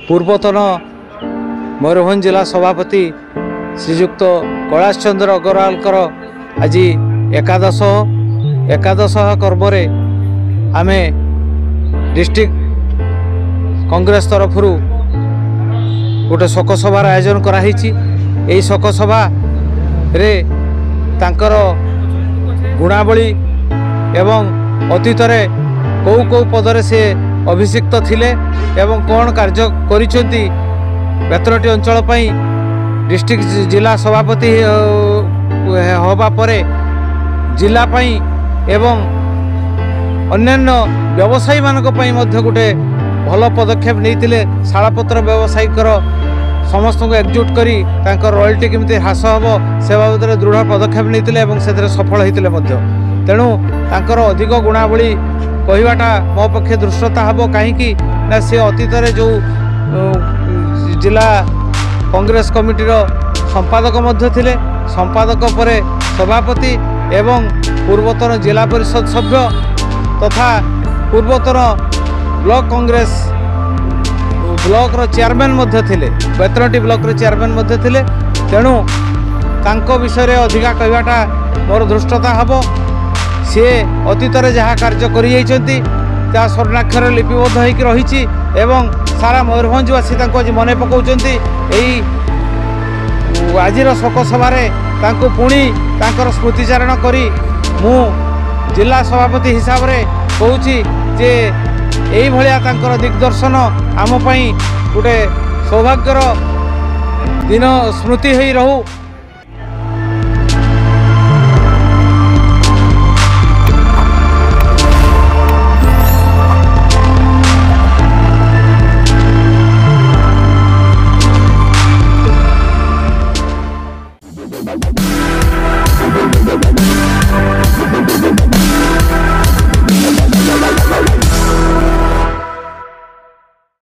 पूर्वतन मयूरभंज जिला सभापति श्रीजुक्त कैलाश चंद्र अग्रवालकर आज एकादश कर्म आम डिस्ट्रिक्ट कांग्रेस तरफ गोटे शोकसभार आयोजन कराई। शोकसभा रे तांकर गुणावली एवं अतीत कौ कौ पदरे से अभिषिक्त थिले एवं कौन कार्य करिसेंती बेतरटी अंचल पई डिस्ट्रिक्ट जिला सभापति होबा परे जिला पई एवं अन्यान्य व्यवसायी मानक पई मध्य गोटे भल पदक्षेप नहीं शालापत्र व्यवसायिकर समस्त को एकजुट करी तांकर रॉयल्टी केमती ह्रास हम से बाबद दृढ़ पदक्षेप नहीं से सफल होते तेणु तांकर अधिक गुणावली कहवाटा मो पक्षे दृष्टता हम कहीं ना से अतीत जो जिला कांग्रेस कमिटीर संपादक मध्य थिले संपादक परे सभापति एवं पूर्वतन जिला परिषद सभ्य तथा पूर्वतन ब्लॉक कांग्रेस ब्लॉक रो चेयरमैन मध्य थिले बेतरटी ब्लॉक रो चेयरमैन मध्य थिले तेणु तांको विषय अधिका कहवाटा मोर दृष्टता हम सी अतीत जहाँ कार्य करिछंती ता स्वर्णाक्षर लिपिबद्ध होइक रही एवं सारा मयूरभंजवासी आज मन पकाउछंती एई आजिर शोकसभार पुणी तांकर स्मृतिचारण करी मु जिला सभापति हिसाब से कहूँ जे यही भाया तांकर दिग्दर्शन आम पई गोटे सौभाग्यर दिन स्मृति होई रहू। Bye.